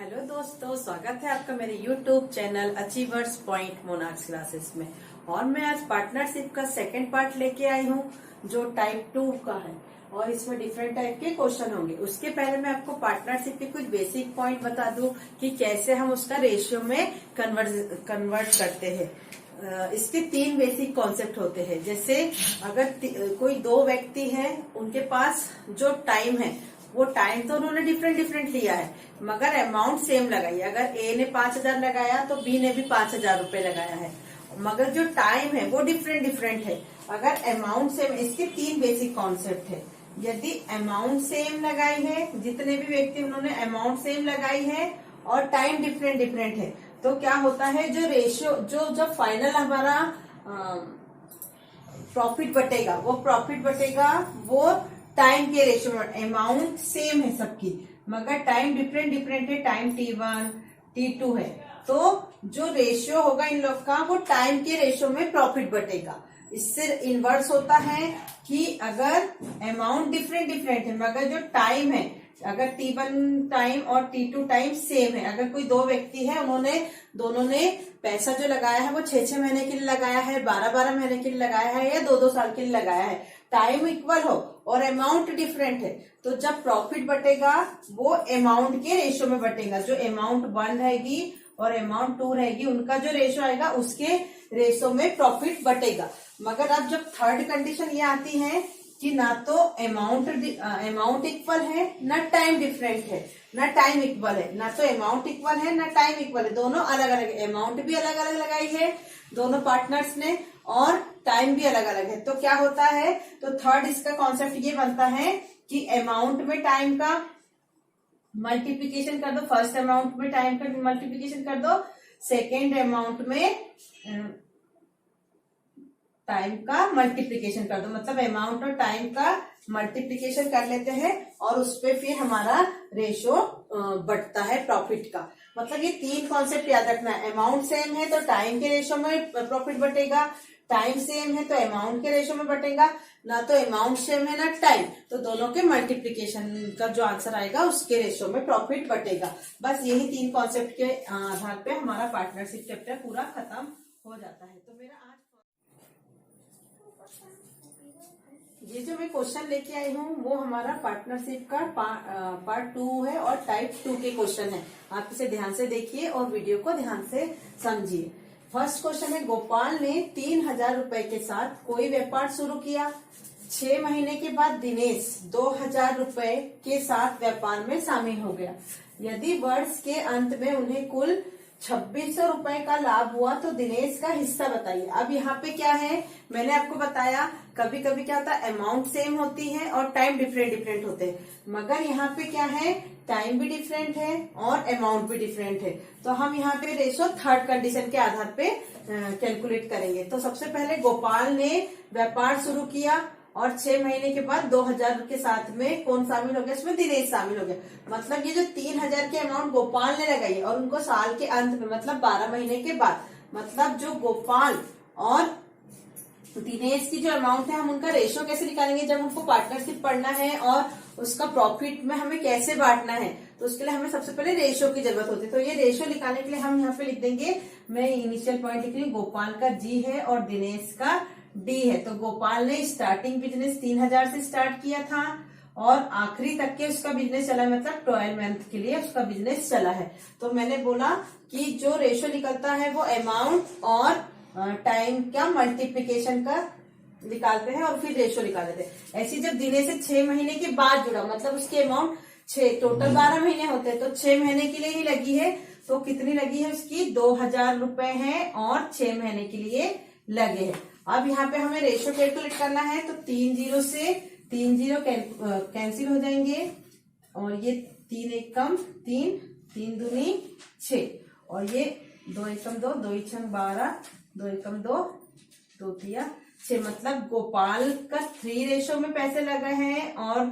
Hello दोस्तों, स्वागत है आपका मेरे YouTube channel achievers point monarchs classes में। और मैं आज पार्टनरशिप का सेकंड पार्ट लेके आई हूँ जो टाइप 2 का है और इसमें डिफरेंट टाइप के क्वेश्चन होंगे। उसके पहले मैं आपको पार्टनरशिप के कुछ बेसिक पॉइंट बता दूं कि कैसे हम उसका रेशियो में कन्वर्ट करते हैं। इसके 3 बेसिक कॉन्सेप्ट होते हैं। जैसे अगर कोई 2 व्यक्ति हैं, उनके पास जो टाइम है वो टाइम तो उन्होंने डिफरेंट लिया है मगर अमाउंट सेम लगाई। अगर ए ने 5,000 लगाया तो बी ने भी 5,000 रुपए लगाया है, मगर जो टाइम है वो डिफरेंट है। अगर अमाउंट सेम, इसके 3 बेसिक कॉन्सेप्ट है। यदि अमाउंट सेम लगाई है, जितने भी व्यक्ति उन्होंने अमाउंट सेम लगाई है और टाइम डिफरेंट है, तो क्या होता है, जो रेशियो जो फाइनल हमारा प्रॉफिट बटेगा वो टाइम के रेशियो में। अमाउंट सेम है सबकी मगर टाइम डिफरेंट है। टाइम T1 T2 है, तो जो रेशियो होगा इन लोग का वो टाइम के रेशियो में प्रॉफिट बटेगा। इससे इनवर्स होता है कि अगर अमाउंट डिफरेंट है मगर जो टाइम है, अगर T1 टाइम और T2 टाइम सेम है, अगर कोई 2 व्यक्ति है, दोनों ने पैसा जो लगाया है वो 6 महीने के लिए लगाया है, 12 महीने के लिए लगाया है या 2 साल के लिए लगाया है, टाइम इक्वल हो और अमाउंट डिफरेंट है, तो जब प्रॉफिट बटेगा वो अमाउंट के रेशियो में बटेगा। जो अमाउंट 1 रहेगी और अमाउंट 2 रहेगी, उनका जो रेशियो आएगा उसके रेशियो में प्रॉफिट बटेगा। मगर अब जब थर्ड कंडीशन ये आती है कि ना तो अमाउंट इक्वल है, ना टाइम डिफरेंट है, ना टाइम इक्वल है, ना तो अमाउंट इक्वल है ना टाइम इक्वल है, दोनों अलग अलग, अमाउंट भी अलग अलग लगाई है दोनों पार्टनर्स ने और टाइम भी अलग अलग है। तो क्या होता है, तो थर्ड इसका कॉन्सेप्ट ये बनता है कि अमाउंट में टाइम का मल्टीप्लीकेशन कर दो, फर्स्ट अमाउंट में टाइम का मल्टीप्लीकेशन कर दो, सेकेंड अमाउंट में टाइम का मल्टीप्लीकेशन कर दो, मतलब अमाउंट और टाइम का मल्टीप्लीकेशन कर लेते हैं और उस पे फिर हमारा रेशियो बढ़ता है प्रॉफिट का। मतलब ये 3 कॉन्सेप्ट याद रखना है। अमाउंट सेम है तो टाइम के रेशियो में प्रॉफिट बढ़ेगा, टाइम सेम है तो अमाउंट के रेशियो में बढ़ेगा, ना तो अमाउंट सेम है ना टाइम, तो दोनों के मल्टीप्लीकेशन का जो आंसर आएगा उसके रेशियो में प्रॉफिट बढ़ेगा। बस यही 3 कॉन्सेप्ट के आधार पे हमारा पार्टनरशिप चैप्टर पूरा खत्म हो जाता है। तो मेरा आज ये जो मैं क्वेश्चन लेके आई हूँ वो हमारा पार्टनरशिप का पार्ट 2 है और टाइप 2 के क्वेश्चन है। आप इसे ध्यान से देखिए और वीडियो को ध्यान से समझिए। फर्स्ट क्वेश्चन है, गोपाल ने 3,000 रुपए के साथ कोई व्यापार शुरू किया। 6 महीने के बाद दिनेश 2,000 रुपए के साथ व्यापार में शामिल हो गया। यदि वर्ष के अंत में उन्हें कुल 2,600 रुपए का लाभ हुआ तो दिनेश का हिस्सा बताइए। अब यहाँ पे क्या है, मैंने आपको बताया कभी कभी क्या होता है, अमाउंट सेम होती है और टाइम डिफरेंट होते हैं, मगर यहाँ पे क्या है, टाइम भी डिफरेंट है और अमाउंट भी डिफरेंट है। तो हम यहाँ पे रेशो थर्ड कंडीशन के आधार पे कैलकुलेट करेंगे। तो सबसे पहले गोपाल ने व्यापार शुरू किया और 6 महीने के बाद 2,000 के साथ में कौन शामिल हो गया, इसमें दिनेश शामिल हो गया। मतलब ये जो 3,000 की अमाउंट गोपाल ने लगाई और उनको साल के अंत में मतलब 12 महीने के बाद, मतलब जो गोपाल और दिनेश की जो अमाउंट है, हम उनका रेशियो कैसे निकालेंगे, जब उनको पार्टनरशिप पढ़ना है और उसका प्रॉफिट में हमें कैसे बांटना है, तो उसके लिए हमें सबसे पहले रेशियो की जरूरत होती है। तो ये रेशियो निकालने के लिए हम यहाँ पे लिख देंगे, मैं इनिशियल पॉइंट लिख रही हूँ, गोपाल का G है और दिनेश का D है। तो गोपाल ने स्टार्टिंग बिजनेस 3,000 से स्टार्ट किया था और आखिरी तक के उसका बिजनेस चला, मतलब 12 मंथ के लिए उसका बिजनेस चला है। तो मैंने बोला कि जो रेशियो निकलता है वो अमाउंट और टाइम का मल्टीप्लीकेशन का निकालते हैं और फिर रेशियो निकाल देते हैं। ऐसे जब दिनेश से 6 महीने के बाद जुड़ा, मतलब उसकी अमाउंट 6, टोटल 12 महीने होते हैं तो 6 महीने के लिए ही लगी है, तो कितनी लगी है उसकी 2,000 रुपए है और 6 महीने के लिए लगे हैं। अब यहाँ पे हमें रेशियो कैलकुलेट करना है, तो 3 0 से 3 0 कैंसिल हो जाएंगे और ये 3 1 कम 3, 3 दूनी 6 और ये 2 1 2, 2 6 12, 2 1 2, 2 3 6, मतलब गोपाल का 3 रेशो में पैसे लगे हैं और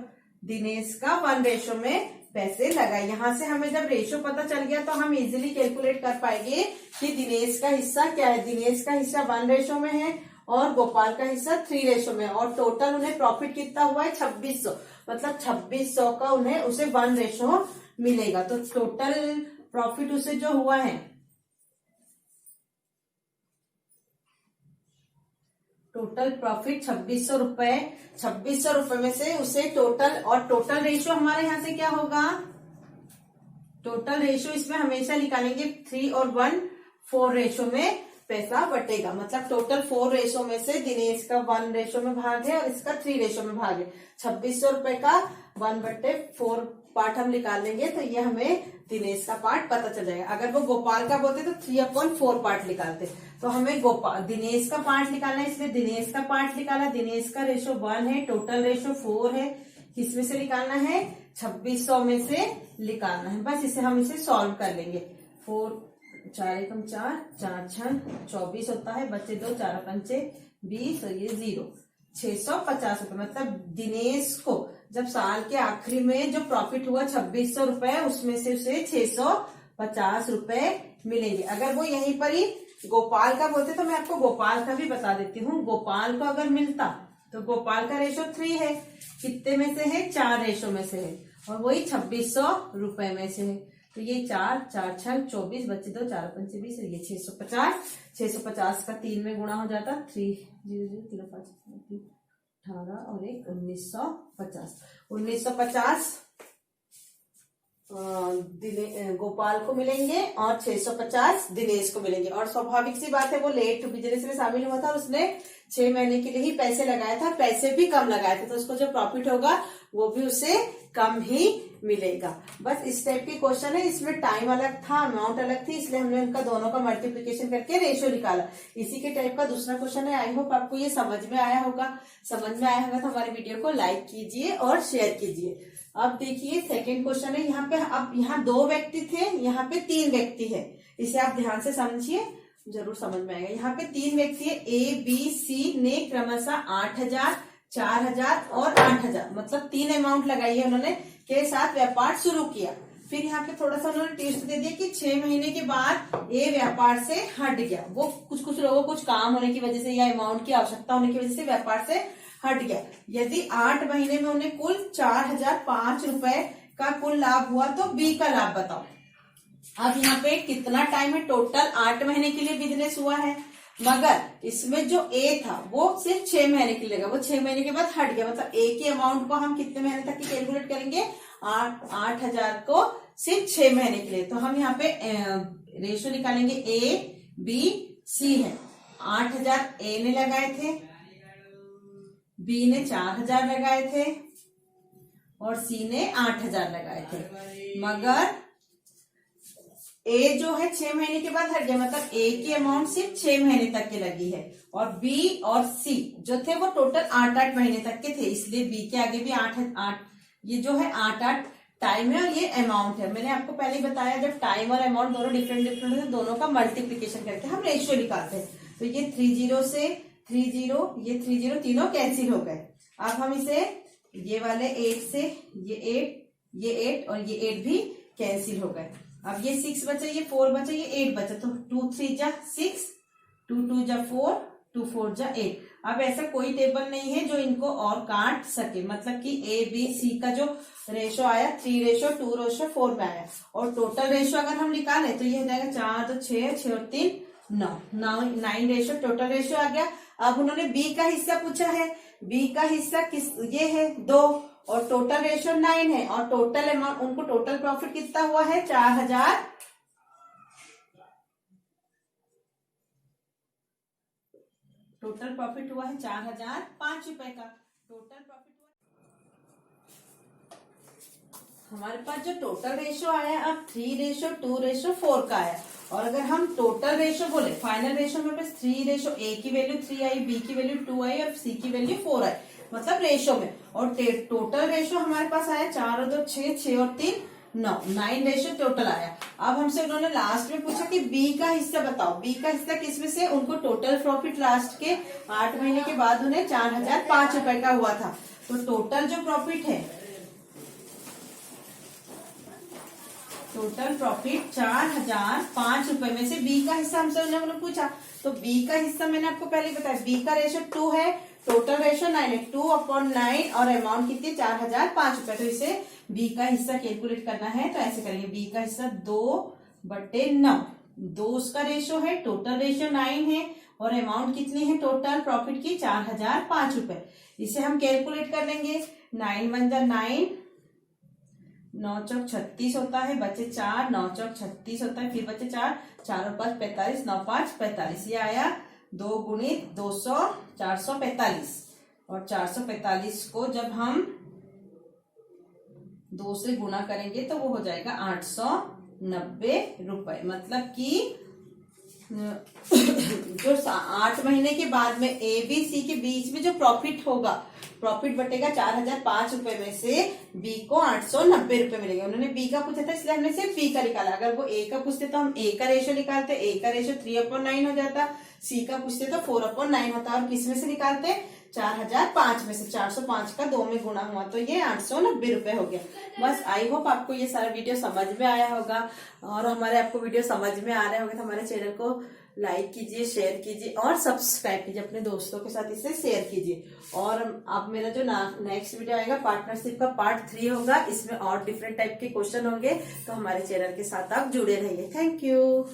दिनेश का 1 रेशो में पैसे लगाए। यहाँ से हमें जब रेशो पता चल गया तो हम इजीली कैलकुलेट कर पाएंगे कि दिनेश का हिस्सा क्या है। दिनेश का हिस्सा 1 रेशो में है और गोपाल का हिस्सा 3 रेशो में, और टोटल उन्हें प्रॉफिट कितना हुआ है 2,600, मतलब 2,600 का उसे 1 रेशो मिलेगा। तो टोटल प्रॉफिट उसे जो हुआ है, टोटल प्रॉफिट 2600 रुपए, 2600 रुपए में से उसे टोटल, और टोटल रेशियो हमारे यहां से क्या होगा, टोटल रेशियो इसमें हमेशा निकालेंगे 3 और 1 4 रेशियो में पैसा बटेगा। मतलब टोटल 4 रेशियो में से दिनेश का 1 रेशियो में भाग है और इसका 3 रेशियो में भाग है। 2600 रुपए का 1/4 पार्ट हम निकाल लेंगे तो ये हमें दिनेश का पार्ट पता चल जाएगा। अगर वो गोपाल का बोलते तो 3/4 पार्ट निकालते। तो हमें दिनेश का पार्ट निकालना है, इसलिए दिनेश का पार्ट निकाला। दिनेश का रेशियो 1 है, टोटल रेशियो 4 है। किसमें से निकालना है, 2600 में से निकालना है। बस इसे हम इसे सॉल्व कर लेंगे। 4 4 एकम 4, 4 6 24 होता है, बच्चे 2, 4 पंचे 20 और ये 0, 650 रुपए। मतलब दिनेश को जब साल के आखिरी में जो प्रॉफिट हुआ 2600 रुपए, उसमें से उसे 650 रुपए मिलेंगे। अगर वो यहीं पर ही गोपाल का बोलते तो मैं आपको गोपाल का भी बता देती हूँ। गोपाल को अगर मिलता तो गोपाल का रेशो 3 है, कितने में से है, 4 रेशो में से है, और वही 2600 रुपए में से है। तो ये 4 4 6 24, बच्चे 2, 4 पंचे 20, ये 650 का 3 में गुणा हो जाता, 3 0 0 3 5 18 और 1 1950। 1950 गोपाल को मिलेंगे और 650 दिनेश को मिलेंगे। और स्वाभाविक सी बात है, वो लेट बिजनेस में शामिल हुआ था और उसने 6 महीने के लिए ही पैसे लगाया था, पैसे भी कम लगाए थे, तो उसको जो प्रॉफिट होगा वो भी उसे कम ही मिलेगा। बस इस टाइप की क्वेश्चन है। इसमें टाइम अलग था, अमाउंट अलग थी, इसलिए हमने उनका दोनों का मल्टीप्लीकेशन करके रेशियो निकाला। इसी के टाइप का दूसरा क्वेश्चन है। आई होप आपको ये समझ में आया होगा। समझ में आया होगा तो हमारे वीडियो को लाइक कीजिए और शेयर कीजिए। अब देखिए सेकंड क्वेश्चन है। यहाँ पे अब यहाँ 2 व्यक्ति थे, यहाँ पे 3 व्यक्ति है। इसे आप ध्यान से समझिए, जरूर समझ में आएगा। यहाँ पे 3 व्यक्ति है, ए बी सी ने क्रमशः 8000, 4000 और 8000, मतलब 3 अमाउंट लगाई है उन्होंने, के साथ व्यापार शुरू किया। फिर यहाँ पे थोड़ा सा उन्होंने ट्विस्ट दे दिया कि 6 महीने के बाद ए व्यापार से हट गया। वो कुछ लोगों को कुछ काम होने की वजह से या अमाउंट की आवश्यकता होने की वजह से व्यापार से हट गया। यदि 8 महीने में उन्हें कुल 4005 रुपए का कुल लाभ हुआ तो बी का लाभ बताओ। अब यहाँ पे कितना टाइम है, टोटल 8 महीने के लिए बिजनेस हुआ है, मगर इसमें जो ए था वो सिर्फ 6 महीने के लिए लगा, वो 6 महीने के बाद हट गया। मतलब ए के अमाउंट को हम कितने महीने तक की कैलकुलेट करेंगे, 8000 को सिर्फ 6 महीने के लिए। तो हम यहाँ पे रेशियो निकालेंगे, ए बी सी है। 8000 ए ने लगाए थे, बी ने 4000 लगाए थे और सी ने 8000 लगाए थे। मगर ए जो है 6 महीने के बाद हट गया, मतलब ए की अमाउंट सिर्फ 6 महीने तक की लगी है, और बी और सी जो थे वो टोटल 8 महीने तक के थे, इसलिए बी के आगे भी 8 ये जो है 8 टाइम है और ये अमाउंट है। मैंने आपको पहले ही बताया, जब टाइम और अमाउंट दोनों डिफरेंट है, दोनों का मल्टीप्लीकेशन करके हम रेशियो निकालते हैं। तो ये 30 से 30, ये 30 तीनों कैंसिल हो गए। अब हम इसे ये वाले 8 से ये 8 और ये 8 भी कैंसिल हो गए। अब ये 6 बचा, ये 4 बचा, ये 8 बचा, तो 2 3 जा 6, 2 2 जा 4, 2 4 जा 8। अब ऐसा कोई टेबल नहीं है जो इनको और काट सके, मतलब कि ए बी सी का जो रेशो आया 3 रेशो 2 रेशो 4 में आया, और टोटल रेशो अगर हम निकालें तो ये हो जाएगा 4 तो 6 और 3 9 रेशो टोटल रेशो आ गया। अब उन्होंने बी का हिस्सा पूछा है, बी का हिस्सा ये है 2 और टोटल रेशो 9 है, और टोटल अमाउंट उनको टोटल प्रॉफिट कितना हुआ है, 4000। टोटल प्रॉफिट हुआ है 4005 रुपए का टोटल प्रॉफिट हुआ। हमारे पास जो टोटल रेशो आया अब 3 रेशो 2 रेशो 4 का आया, और अगर हम टोटल रेशो बोले, फाइनल रेशो में बस 3 रेशो, ए की वैल्यू 3 आई, बी की वैल्यू 2 आई और सी की वैल्यू 4 आई, मतलब रेशो में। और टोटल रेशो हमारे पास आया 4 और 2 6, 6 और 3 9 रेशो टोटल आया। अब हमसे उन्होंने लास्ट में पूछा कि बी का हिस्सा बताओ। बी का हिस्सा किसमें से, उनको टोटल प्रॉफिट लास्ट के 8 महीने के बाद उन्हें 4005 रुपए का हुआ था। तो टोटल जो प्रॉफिट है, टोटल प्रॉफिट 4005 रुपए में से बी का हिस्सा हमसे उन्होंने पूछा। तो बी का हिस्सा मैंने आपको पहले बताया, बी का रेशो 2 है, टोटल रेशो 9 है, 2/9 और अमाउंट कितनी 4005 रुपए। तो इसे बी का हिस्सा कैलकुलेट करना है तो ऐसे करेंगे, बी का हिस्सा 2 बटे 9। 2 उसका रेशो है, टोटल रेशो 9 है और अमाउंट कितनी है टोटल प्रॉफिट की 4005 रुपए। इसे हम कैलकुलेट कर लेंगे। 9 1 जा 9, 9 चौक 36 होता है, बचे 4, 9 चौक 36 होता है, फिर बचे 4, 4 और 5 45, 9 5 45। ये आया 2 गुणित 200 445। और 445 को जब हम 2 से गुणा करेंगे तो वो हो जाएगा 890 रुपए। मतलब कि जो 8 महीने के बाद में ABC के बीच में जो प्रॉफिट होगा, प्रॉफिट बटेगा 4005 रुपए में से बी को 890 रुपए मिलेगा। उन्होंने बी का पूछा था इसलिए हमने सिर्फ बी का निकाला। अगर वो ए का पूछते तो हम ए का रेशो निकालते, ए का रेशो 3/9 हो जाता, सी का पूछते तो 4/9 होता। और किस में से निकालते, 4005 में से। 405 का 2 में गुणा हुआ तो ये 890 रुपए हो गया। बस आई होप आपको ये सारा वीडियो समझ में आया होगा। और हमारे आपको वीडियो समझ में आ रहे होंगे तो हमारे चैनल को लाइक कीजिए, शेयर कीजिए और सब्सक्राइब कीजिए, अपने दोस्तों के साथ इसे शेयर कीजिए। और अब मेरा जो नेक्स्ट वीडियो आएगा पार्टनरशिप का पार्ट 3 होगा। इसमें और डिफरेंट टाइप के क्वेश्चन होंगे, तो हमारे चैनल के साथ आप जुड़े रहिए। Thank you.